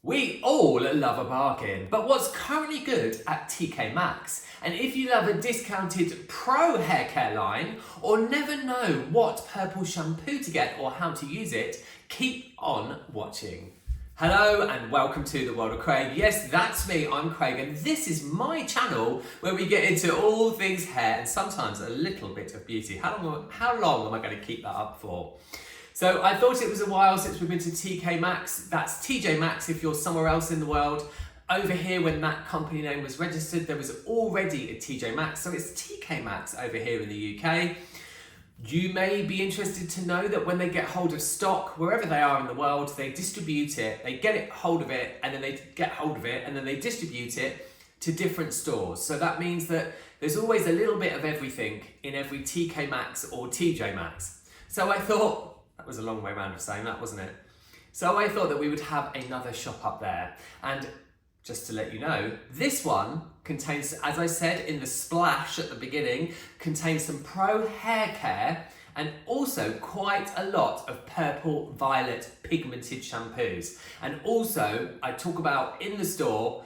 We all love a bargain, but what's currently good at TK Maxx? And if you love a discounted pro hair care line or never know what purple shampoo to get or how to use it, keep on watching. Hello and welcome to the world of Craig. Yes, that's me, I'm Craig, and this is my channel where we get into all things hair and sometimes a little bit of beauty. How long am I going to keep that up for? So I thought it was a while since we've been to TK Maxx. That's TJ Maxx if you're somewhere else in the world. Over here, when that company name was registered, there was already a TJ Maxx, so it's TK Maxx over here in the UK. You may be interested to know that when they get hold of stock, wherever they are in the world, they distribute it, they get hold of it, and then they get hold of it, and then they distribute it to different stores. So that means that there's always a little bit of everything in every TK Maxx or TJ Maxx. So I thought, that was a long way around of saying that, wasn't it? So I thought that we would have another shop up there. And just to let you know, this one contains, as I said in the splash at the beginning, contains some pro hair care and also quite a lot of purple violet pigmented shampoos. And also I talk about in the store,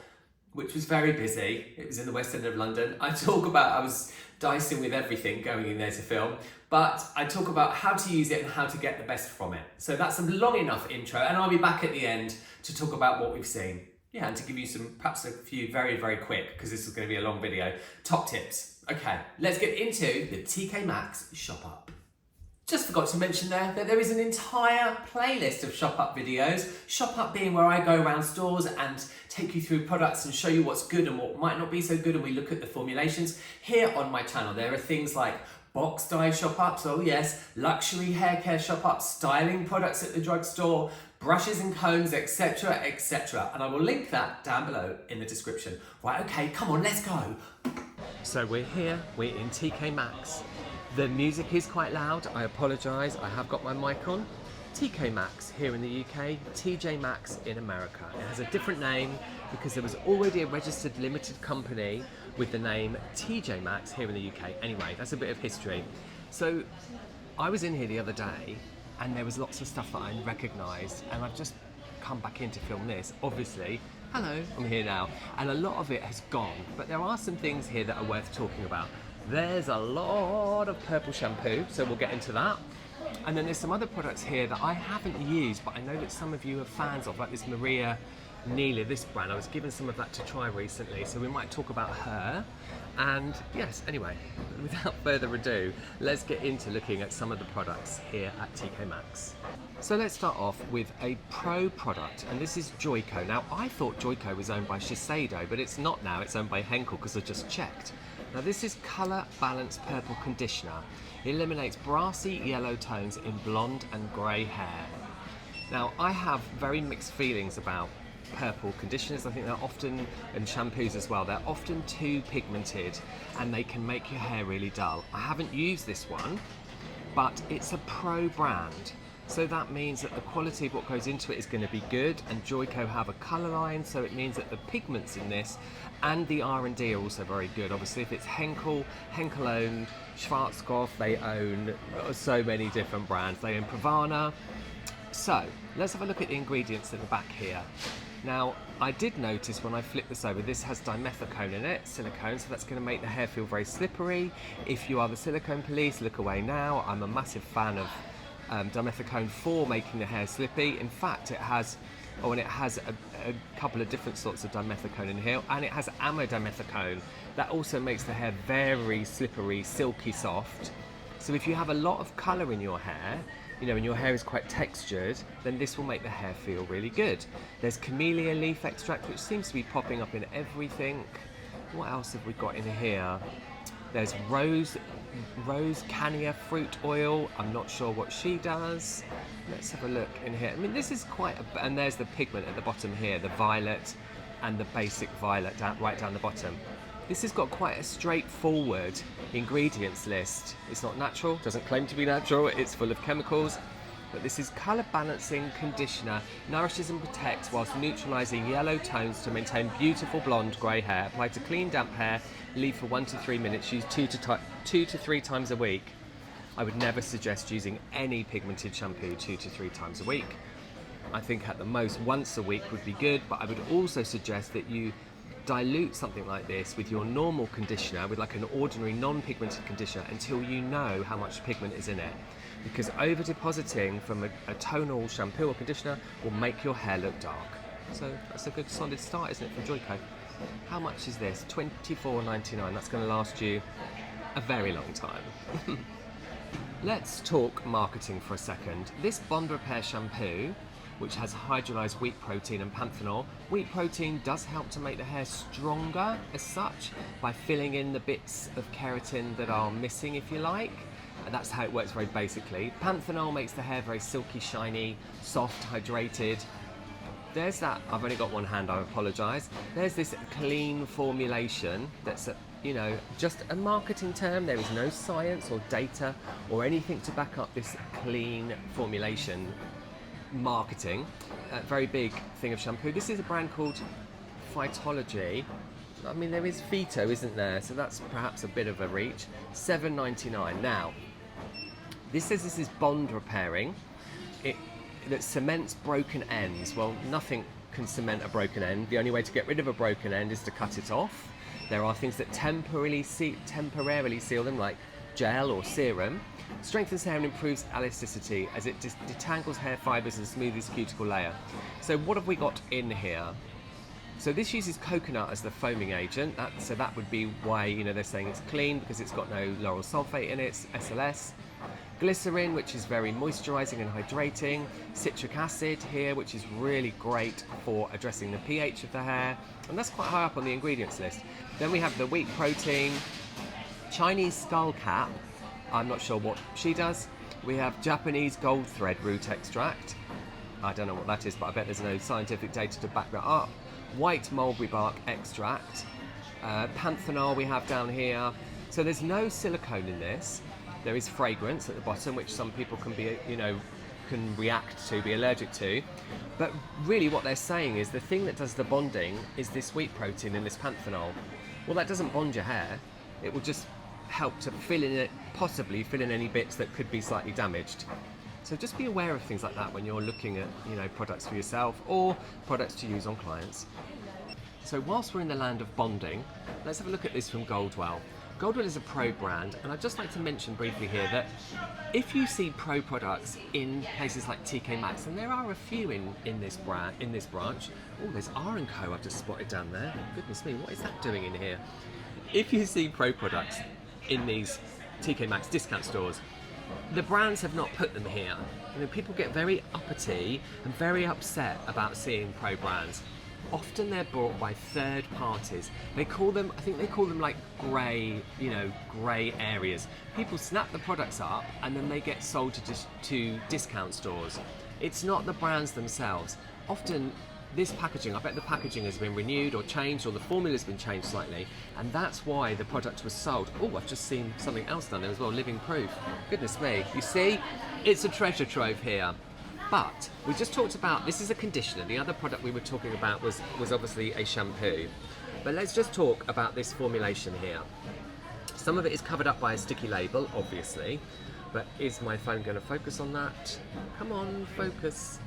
which was very busy, it was in the West End of London, I was dicing with everything going in there to film, but I talk about how to use it and how to get the best from it. So that's a long enough intro, and I'll be back at the end to talk about what we've seen. Yeah, and to give you perhaps a few very, very quick, because this is going to be a long video, top tips. Okay, let's get into the TK Maxx Shop Up. Just forgot to mention there that there is an entire playlist of Shop Up videos. Shop Up being where I go around stores and take you through products and show you what's good and what might not be so good, and we look at the formulations. Here on my channel there are things like box dye shop ups, oh yes, luxury hair care shop ups, styling products at the drugstore, brushes and combs, etc, etc. And I will link that down below in the description. Right, okay, come on, let's go. So we're here, we're in TK Maxx. The music is quite loud, I apologise, I have got my mic on. TK Maxx here in the UK, TJ Maxx in America. It has a different name because there was already a registered limited company with the name TJ Maxx here in the UK. Anyway, that's a bit of history. So I was in here the other day and there was lots of stuff that I recognised, and I've just come back in to film this, obviously. Hello, I'm here now. And a lot of it has gone, but there are some things here that are worth talking about. There's a lot of purple shampoo, so we'll get into that. And then there's some other products here that I haven't used, but I know that some of you are fans of, like this Maria Neela, this brand. I was given some of that to try recently, so we might talk about her. And yes, anyway, without further ado, let's get into looking at some of the products here at TK Maxx. So let's start off with a pro product, and this is Joico. Now, I thought Joico was owned by Shiseido, but it's not now, it's owned by Henkel because I just checked. Now this is Colour Balance Purple Conditioner. It eliminates brassy yellow tones in blonde and grey hair. Now I have very mixed feelings about purple conditioners. I think they're often, and shampoos as well, they're often too pigmented and they can make your hair really dull. I haven't used this one, but it's a pro brand. So that means that the quality of what goes into it is going to be good, and Joico have a colour line, so it means that the pigments in this and the R&D are also very good. Obviously if it's Henkel, Henkel own Schwarzkopf, they own so many different brands, they own Pravana. So let's have a look at the ingredients at the back here. Now I did notice when I flipped this over, this has dimethicone in it, silicone, so that's going to make the hair feel very slippery. If you are the silicone police, look away now. I'm a massive fan of dimethicone for making the hair slippy. In fact, it has, and it has a couple of different sorts of dimethicone in here, and it has amodimethicone that also makes the hair very slippery, silky soft. So if you have a lot of colour in your hair, you know, and your hair is quite textured, then this will make the hair feel really good. There's camellia leaf extract, which seems to be popping up in everything. What else have we got in here? There's rose cannia fruit oil. I'm not sure what she does. Let's have a look in here. I mean, this is quite a, and there's the pigment at the bottom here, the violet and the basic violet right down the bottom. This has got quite a straightforward ingredients list. It's not natural, doesn't claim to be natural, it's full of chemicals. But this is colour balancing conditioner, nourishes and protects whilst neutralising yellow tones to maintain beautiful blonde grey hair. Apply to clean damp hair, leave for 1 to 3 minutes, use 2 to 3 times a week. I would never suggest using any pigmented shampoo 2 to 3 times a week. I think at the most once a week would be good, but I would also suggest that you dilute something like this with your normal conditioner, with like an ordinary non-pigmented conditioner, until you know how much pigment is in it. Because over depositing from a tonal shampoo or conditioner will make your hair look dark. So that's a good solid start, isn't it, from Joico? How much is this? $24.99. That's going to last you a very long time. Let's talk marketing for a second. This Bond Repair shampoo, which has hydrolyzed wheat protein and panthenol. Wheat protein does help to make the hair stronger as such by filling in the bits of keratin that are missing, if you like. And that's how it works very basically. Panthenol makes the hair very silky, shiny, soft, hydrated. There's that, I've only got one hand, I apologise. There's this clean formulation that's just a marketing term. There is no science or data or anything to back up this clean formulation marketing. A very big thing of shampoo. This is a brand called Phytology. I mean, there is Phyto, isn't there? So that's perhaps a bit of a reach. $7.99. Now, this says this is bond repairing. That cements broken ends. Well, nothing can cement a broken end. The only way to get rid of a broken end is to cut it off. There are things that temporarily seal them, like gel or serum. Strengthens hair and improves elasticity as it detangles hair fibres and smooths cuticle layer. So what have we got in here? So this uses coconut as the foaming agent. So that would be why they're saying it's clean, because it's got no lauryl sulfate in it. It's SLS. Glycerin, which is very moisturising and hydrating. Citric acid here, which is really great for addressing the pH of the hair. And that's quite high up on the ingredients list. Then we have the wheat protein, Chinese skull cap. I'm not sure what she does. We have Japanese gold thread root extract. I don't know what that is, but I bet there's no scientific data to back that up. White mulberry bark extract. Panthenol we have down here. So there's no silicone in this. There is fragrance at the bottom, which some people can be, can react to, be allergic to. But really what they're saying is the thing that does the bonding is this wheat protein and this panthenol. Well, that doesn't bond your hair. It will just help to possibly fill in any bits that could be slightly damaged. So just be aware of things like that when you're looking at, products for yourself or products to use on clients. So whilst we're in the land of bonding, let's have a look at this from Goldwell. Goldwell is a pro brand, and I'd just like to mention briefly here that if you see pro products in places like TK Maxx, and there are a few in this branch. Oh, there's R&Co I've just spotted down there. Goodness me, what is that doing in here? If you see pro products in these TK Maxx discount stores, the brands have not put them here. People get very uppity and very upset about seeing pro brands. Often they're bought by third parties. I think they call them like grey areas. People snap the products up and then they get sold to discount stores. It's not the brands themselves. Often this packaging, I bet the packaging has been renewed or changed, or the formula's been changed slightly, and that's why the product was sold. Oh, I've just seen something else down there as well, living proof. Goodness me, you see, it's a treasure trove here. But we just talked about, this is a conditioner. The other product we were talking about was obviously a shampoo. But let's just talk about this formulation here. Some of it is covered up by a sticky label, obviously. But is my phone going to focus on that? Come on, focus.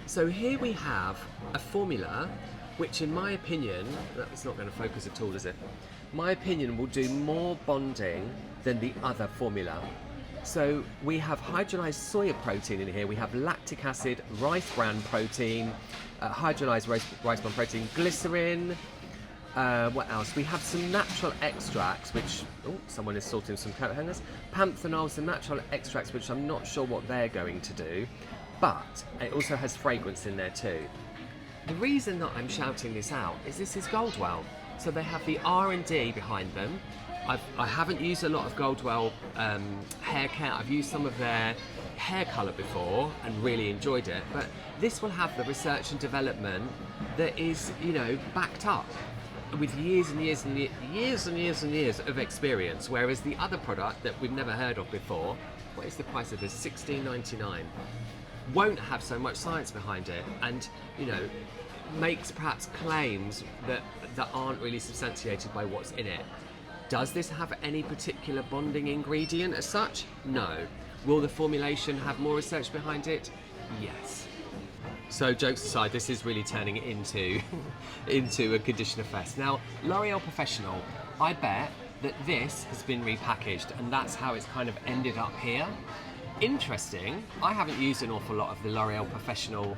So here we have a formula which, in my opinion, that's not going to focus at all, is it? My opinion will do more bonding than the other formula. So we have hydrolyzed soya protein in here, we have lactic acid, rice bran protein, hydrolyzed rice bran protein, glycerin, what else? We have some natural extracts, which, someone is sorting some coat hangers, panthenol, some natural extracts, which I'm not sure what they're going to do, but it also has fragrance in there too. The reason that I'm shouting this out is this is Goldwell, so they have the R&D behind them. I haven't used a lot of Goldwell hair care. I've used some of their hair colour before and really enjoyed it, but this will have the research and development that is, backed up with years and years and years of experience, whereas the other product that we've never heard of before, what is the price of this? $16.99, won't have so much science behind it, and makes perhaps claims that aren't really substantiated by what's in it. Does this have any particular bonding ingredient as such? No. Will the formulation have more research behind it? Yes. So jokes aside, this is really turning it into a conditioner fest. Now, L'Oreal Professional, I bet that this has been repackaged and that's how it's kind of ended up here. Interesting, I haven't used an awful lot of the L'Oreal Professional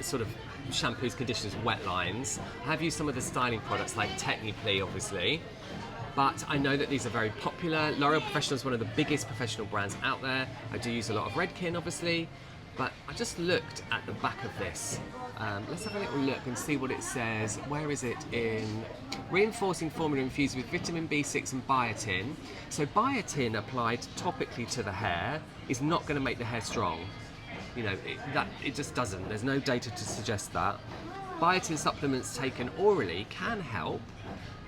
sort of shampoos, conditioners, wet lines. I have used some of the styling products like Technically, obviously, but I know that these are very popular. L'Oreal Professional is one of the biggest professional brands out there. I do use a lot of Redken, obviously, but I just looked at the back of this. Let's have a little look and see what it says. Where is it? In reinforcing formula infused with vitamin B6 and biotin. So biotin applied topically to the hair is not going to make the hair strong. You know, it just doesn't. There's no data to suggest that. Biotin supplements taken orally can help,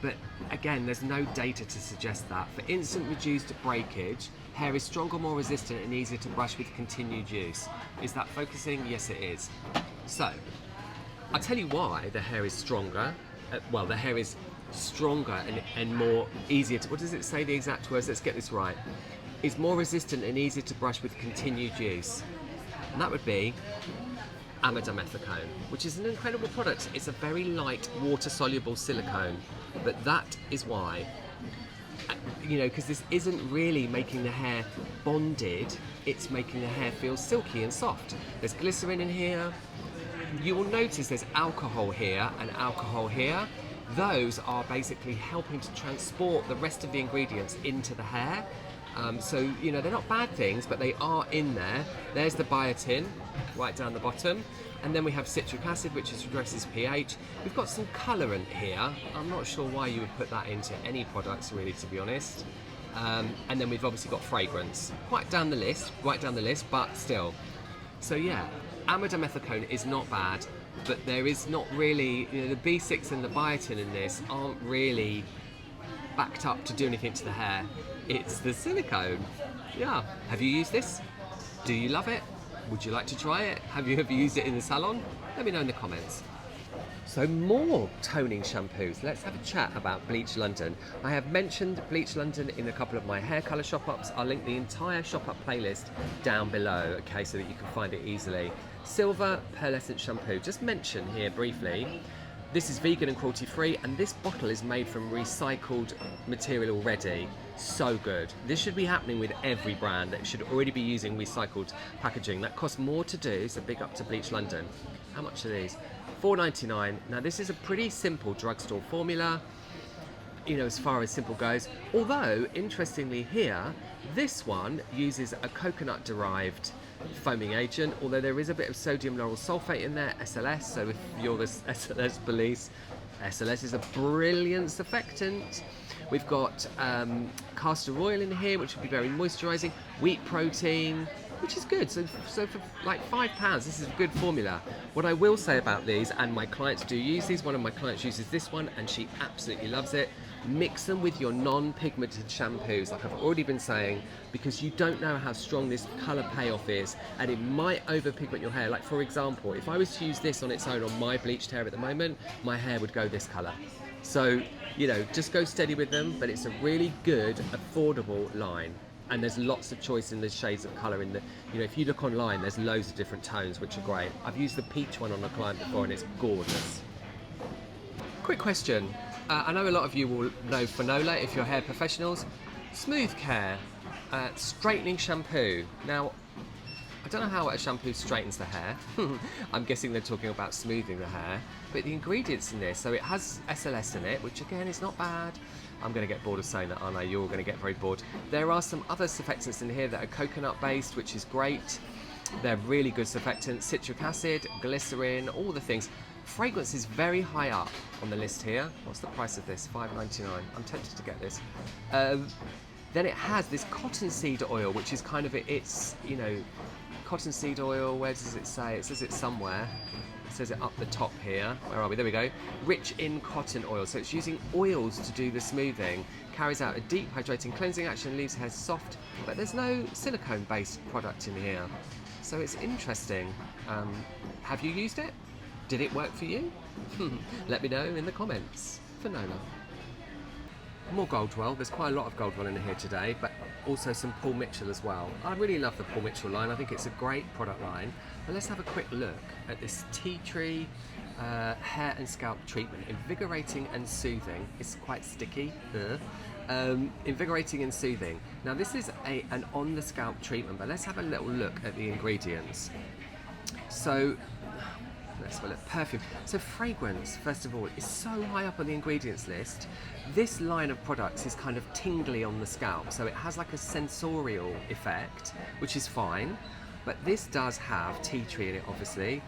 but again, there's no data to suggest that. For instant reduced breakage, hair is stronger, more resistant and easier to brush with continued use. Is that focusing? Yes, it is. So, I'll tell you why the hair is stronger. Well, the hair is stronger and more easier to, what does it say, the exact words? Let's get this right. Is more resistant and easier to brush with continued use. And that would be amidamethicone, which is an incredible product. It's a very light, water-soluble silicone, but that is why, you know, because this isn't really making the hair bonded, it's making the hair feel silky and soft. There's glycerin in here. You will notice there's alcohol here and alcohol here. Those are basically helping to transport the rest of the ingredients into the hair. So, you know, they're not bad things, but they are in there. There's the biotin, right down the bottom. And then we have citric acid, which addresses pH. We've got some colorant here. I'm not sure why you would put that into any products, really, to be honest. And then we've obviously got fragrance. Right down the list, but still. So yeah, amidamethicone is not bad, but there is not really, you know, the B6 and the biotin in this aren't really backed up to do anything to the hair. It's the silicone. Yeah. Have you used this? Do you love it? Would you like to try it? Have you ever used it in the salon? Let me know in the comments. So more toning shampoos. Let's have a chat about Bleach London. I have mentioned Bleach London in a couple of my hair colour shop-ups. I'll link the entire shop-up playlist down below, okay, so that you can find it easily. Silver pearlescent shampoo. Just mention here briefly, this is vegan and cruelty-free, and this bottle is made from recycled material already. So good. This should be happening with every brand that should already be using recycled packaging. That costs more to do, so big up to Bleach London. How much are these? $4.99. Now this is a pretty simple drugstore formula, you know, as far as simple goes. Although, interestingly here, this one uses a coconut-derived foaming agent, although there is a bit of sodium lauryl sulfate in there, SLS, so if you're the SLS police, SLS is a brilliant surfactant. We've got castor oil in here, which will be very moisturising, wheat protein, which is good. So for like £5, this is a good formula. What I will say about these, and my clients do use these, one of my clients uses this one and she absolutely loves it. Mix them with your non-pigmented shampoos, like I've already been saying, because you don't know how strong this colour payoff is, and it might over-pigment your hair. Like for example, if I was to use this on its own on my bleached hair at the moment, my hair would go this colour. So, you know, just go steady with them, but it's a really good, affordable line. And there's lots of choice in the shades of colour in the, you know, if you look online, there's loads of different tones, which are great. I've used the peach one on a client before and it's gorgeous. Quick question. I know a lot of you will know Fanola if you're hair professionals. Smooth Care, straightening shampoo. Now, I don't know how a shampoo straightens the hair. I'm guessing they're talking about smoothing the hair. But the ingredients in this, so it has SLS in it, which again is not bad. I'm going to get bored of saying that, aren't I? You're all going to get very bored. There are some other surfactants in here that are coconut based, which is great. They're really good surfactants. Citric acid, glycerin, all the things. Fragrance is very high up on the list here. What's the price of this? $5.99. I'm tempted to get this. Then it has this cottonseed oil, which is kind of, it's, you know, cottonseed oil, where does it say? It says it somewhere. It says it up the top here. Where are we? There we go. Rich in cotton oil. So it's using oils to do the smoothing. Carries out a deep hydrating cleansing action, leaves hair soft, but there's no silicone-based product in here. So it's interesting. Have you used it? Did it work for you? Let me know in the comments. Fanola. more Goldwell. There's quite a lot of Goldwell in here today, but also some Paul Mitchell as well. I really love the Paul Mitchell line. I think it's a great product line. But let's have a quick look at this tea tree hair and scalp treatment. Invigorating and soothing. It's quite sticky. Invigorating and soothing. Now this is an on the scalp treatment, but let's have a little look at the ingredients. So let's have a look. Perfume. So fragrance, first of all, is so high up on the ingredients list. This line of products is kind of tingly on the scalp, so it has like a sensorial effect, which is fine. But this does have tea tree in it, obviously.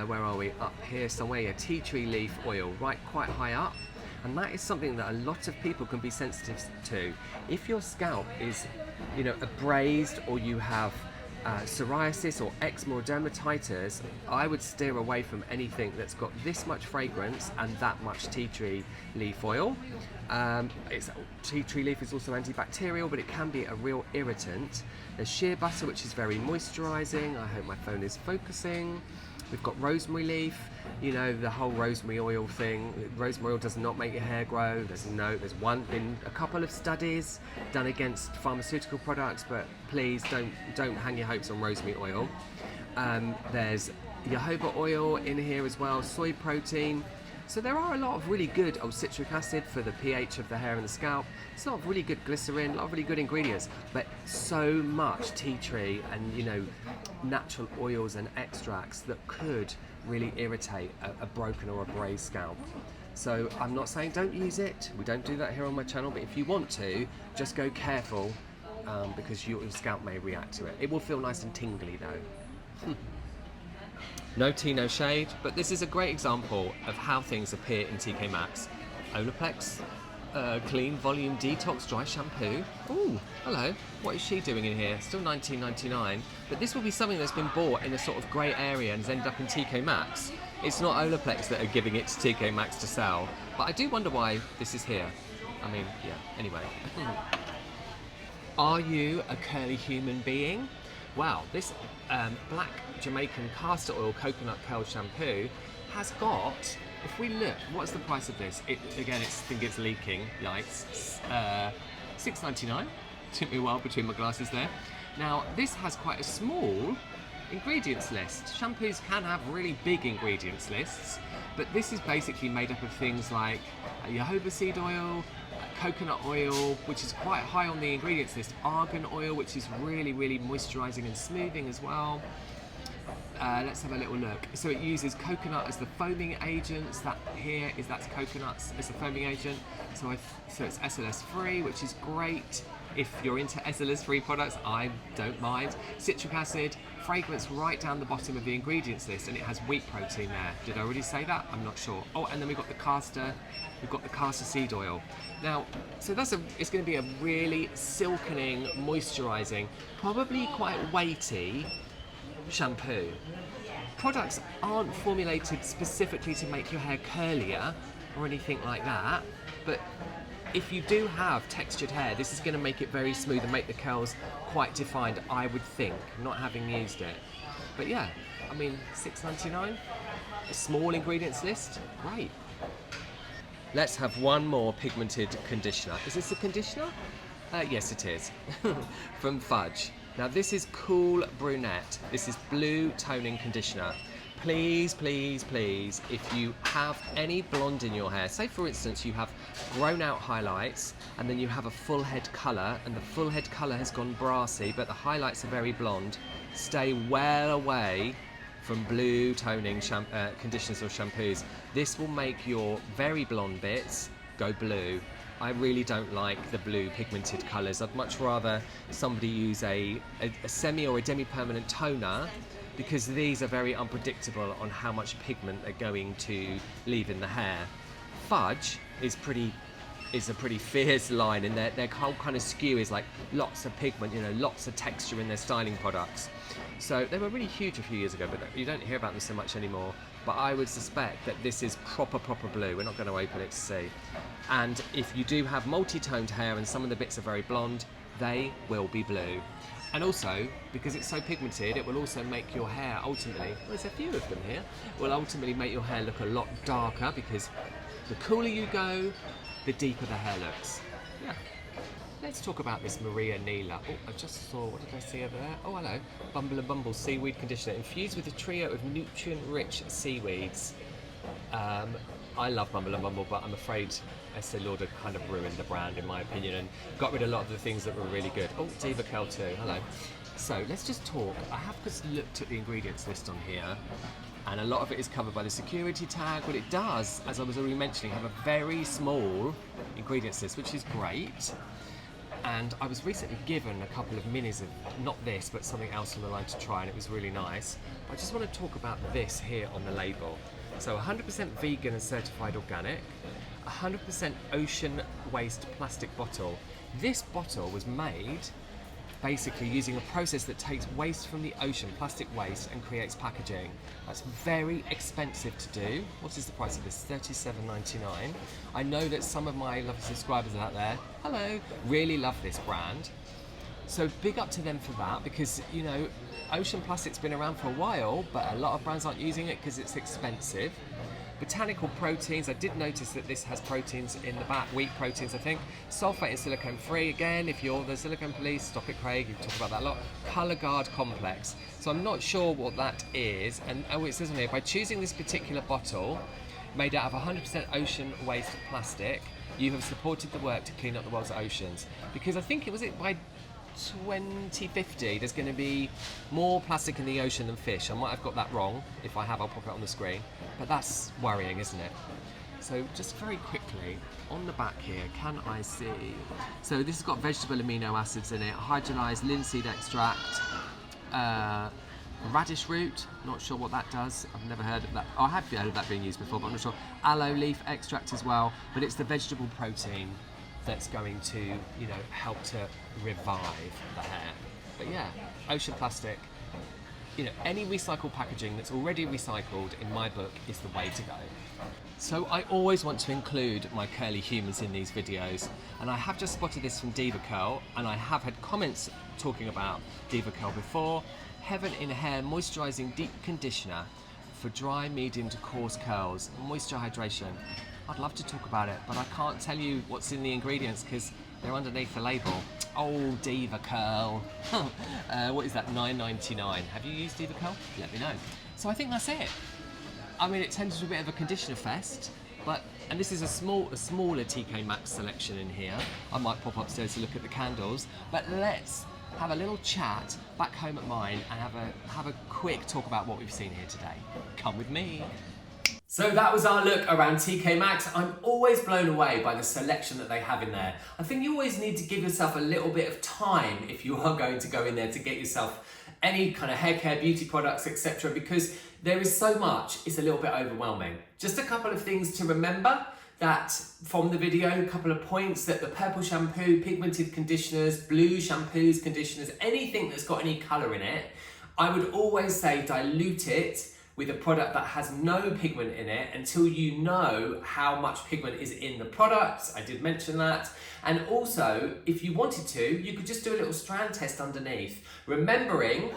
Where are we? Up here somewhere. Yeah, tea tree leaf oil, right, quite high up. And that is something that a lot of people can be sensitive to. If your scalp is, you know, abrased, or you have psoriasis or eczema or dermatitis, I would steer away from anything that's got this much fragrance and that much tea tree leaf oil. Tea tree leaf is also antibacterial, but it can be a real irritant. There's shea butter, which is very moisturising. I hope my phone is focusing. We've got rosemary leaf, you know, the whole rosemary oil thing. Rosemary oil does not make your hair grow. There's been a couple of studies done against pharmaceutical products, but please don't hang your hopes on rosemary oil. There's jojoba oil in here as well, soy protein. So there are a lot of really good citric acid for the pH of the hair and the scalp. It's a lot of really good glycerin, a lot of really good ingredients, but so much tea tree and, you know, natural oils and extracts that could really irritate a broken or a abrased scalp. So I'm not saying don't use it. We don't do that here on my channel, but if you want to, just go careful because your scalp may react to it. It will feel nice and tingly though. No tea, no shade, but this is a great example of how things appear in TK Maxx. Olaplex Clean Volume Detox Dry Shampoo. Ooh, hello. What is she doing in here? Still $19.99, but this will be something that's been bought in a sort of grey area and has ended up in TK Maxx. It's not Olaplex that are giving it to TK Maxx to sell, but I do wonder why this is here. I mean, yeah, anyway. Are you a curly human being? Wow, this black Jamaican castor oil coconut curl shampoo has got, if we look, what's the price of this? I think it's leaking, yikes. $6.99, took me a while between my glasses there. Now, this has quite a small ingredients list. Shampoos can have really big ingredients lists, but this is basically made up of things like jojoba seed oil, coconut oil, which is quite high on the ingredients list, argan oil, which is really, really moisturising and smoothing as well. Let's have a little look. So it uses coconut as the foaming agents. That's coconuts as the foaming agent. So it's SLS free, which is great. If you're into SLS free products, I don't mind. Citric acid, fragrance right down the bottom of the ingredients list, and it has wheat protein there. Did I already say that? I'm not sure. Oh, and then we've got the castor seed oil. Now, so it's going to be a really silkening, moisturising, probably quite weighty shampoo. Products aren't formulated specifically to make your hair curlier or anything like that, but if you do have textured hair, this is going to make it very smooth and make the curls quite defined, I would think, not having used it. But yeah, I mean, $6.99, a small ingredients list, great. Let's have one more pigmented conditioner. Is this a conditioner? Yes, it is. From Fudge. Now this is Cool Brunette. This is blue toning conditioner. Please, please, please, if you have any blonde in your hair, say for instance you have grown out highlights and then you have a full head colour and the full head colour has gone brassy but the highlights are very blonde, stay well away from blue toning conditioners or shampoos. This will make your very blonde bits go blue. I really don't like the blue pigmented colours. I'd much rather somebody use a semi or a demi-permanent toner, because these are very unpredictable on how much pigment they're going to leave in the hair. Fudge is a pretty fierce line, and their whole kind of skew is like lots of pigment, you know, lots of texture in their styling products. So they were really huge a few years ago, but you don't hear about them so much anymore. But I would suspect that this is proper blue. We're not going to open it to see. And if you do have multi-toned hair and some of the bits are very blonde, they will be blue. And also, because it's so pigmented, it will also make your hair ultimately, well, there's a few of them here, will ultimately make your hair look a lot darker, because the cooler you go, the deeper the hair looks. Yeah. Let's talk about this Maria Neela. Oh, I just saw, what did I see over there? Oh, hello. Bumble and Bumble Seaweed Conditioner, infused with a trio of nutrient-rich seaweeds. I love Bumble and Bumble, but I'm afraid Estee Lauder kind of ruined the brand, in my opinion, and got rid of a lot of the things that were really good. Oh, Diva Curl too, hello. So let's just talk. I have just looked at the ingredients list on here, and a lot of it is covered by the security tag, but it does, as I was already mentioning, have a very small ingredients list, which is great. And I was recently given a couple of minis of, not this, but something else on the line to try, and it was really nice. But I just want to talk about this here on the label. So 100% vegan and certified organic, 100% ocean waste plastic bottle. This bottle was made basically using a process that takes waste from the ocean, plastic waste, and creates packaging. That's very expensive to do. What is the price of this? $37.99. I know that some of my lovely subscribers out there, hello, really love this brand. So big up to them for that, because, you know, ocean plastic's been around for a while, but a lot of brands aren't using it because it's expensive. Botanical proteins, I did notice that this has proteins in the back, wheat proteins I think. Sulfate and silicone free, again, if you're the silicone police, stop it Craig, you've talked about that a lot. Colour Guard complex, so I'm not sure what that is, and oh, it says on here, by choosing this particular bottle, made out of 100% ocean waste plastic, you have supported the work to clean up the world's oceans. Because I think by 2050 there's going to be more plastic in the ocean than fish. I might have got that wrong. If I have, I'll pop it on the screen, but that's worrying, isn't it? So just very quickly on the back here, can I see, so this has got vegetable amino acids in it, hydrolyzed linseed extract, radish root, not sure what that does, I've never heard of that. Oh, I have heard of that being used before, but I'm not sure. Aloe leaf extract as well, but it's the vegetable protein that's going to, you know, help to revive the hair. But yeah, ocean plastic, you know, any recycled packaging that's already recycled, in my book, is the way to go. So I always want to include my curly humans in these videos, and I have just spotted this from Diva Curl, and I have had comments talking about Diva Curl before. Heaven in Hair Moisturising Deep Conditioner for dry, medium to coarse curls, moisture hydration. I'd love to talk about it, but I can't tell you what's in the ingredients because they're underneath the label. Oh, Diva Curl. What is that, $9.99? Have you used Diva Curl? Let me know. So I think that's it. I mean, it tends to be a bit of a conditioner fest, but, and this is a smaller TK Maxx selection in here. I might pop upstairs to look at the candles, but let's have a little chat back home at mine and have a quick talk about what we've seen here today. Come with me. So that was our look around TK Maxx. I'm always blown away by the selection that they have in there. I think you always need to give yourself a little bit of time if you are going to go in there to get yourself any kind of hair care, beauty products, etc. because there is so much, it's a little bit overwhelming. Just a couple of things to remember that from the video, a couple of points, that the purple shampoo, pigmented conditioners, blue shampoos, conditioners, anything that's got any colour in it, I would always say dilute it with a product that has no pigment in it until you know how much pigment is in the product. I did mention that. And also, if you wanted to, you could just do a little strand test underneath, remembering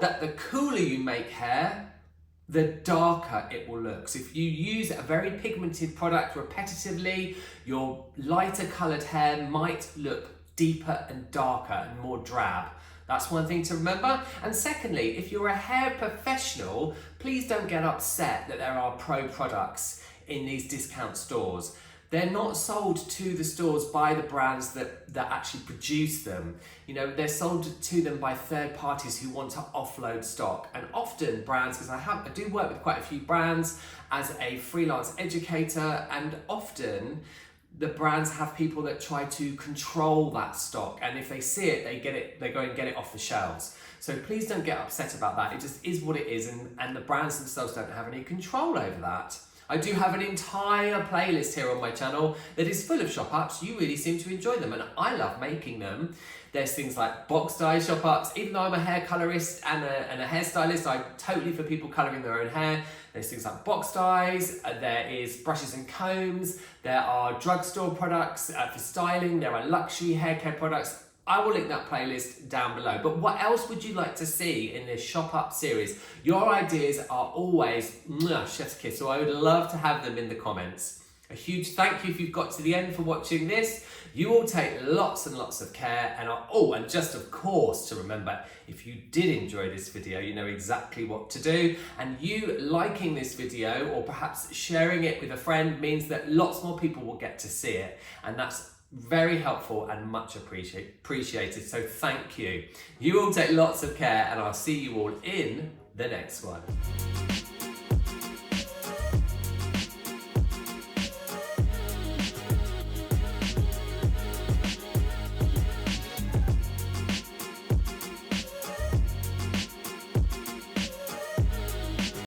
that the cooler you make hair, the darker it will look. So if you use a very pigmented product repetitively, your lighter coloured hair might look deeper and darker and more drab. That's one thing to remember. And secondly, if you're a hair professional, please don't get upset that there are pro products in these discount stores. They're not sold to the stores by the brands that actually produce them. You know, they're sold to them by third parties who want to offload stock. And often brands, because I do work with quite a few brands as a freelance educator, and often the brands have people that try to control that stock, and if they see it, they go and get it off the shelves. So please don't get upset about that. It just is what it is, and the brands themselves don't have any control over that. I do have an entire playlist here on my channel that is full of shop ups. You really seem to enjoy them, and I love making them. There's things like box dye shop ups. Even though I'm a hair colorist and a hairstylist, I'm totally for people coloring their own hair. There's things like box dyes, there is brushes and combs, there are drugstore products for styling, there are luxury hair care products. I will link that playlist down below. But what else would you like to see in this shop up series? Your ideas are always chef's kiss, so I would love to have them in the comments. A huge thank you if you've got to the end for watching this. You all take lots and lots of care, and just of course to remember, if you did enjoy this video, you know exactly what to do, and you liking this video or perhaps sharing it with a friend means that lots more people will get to see it, and that's very helpful and much appreciated, so thank you. You all take lots of care, and I'll see you all in the next one.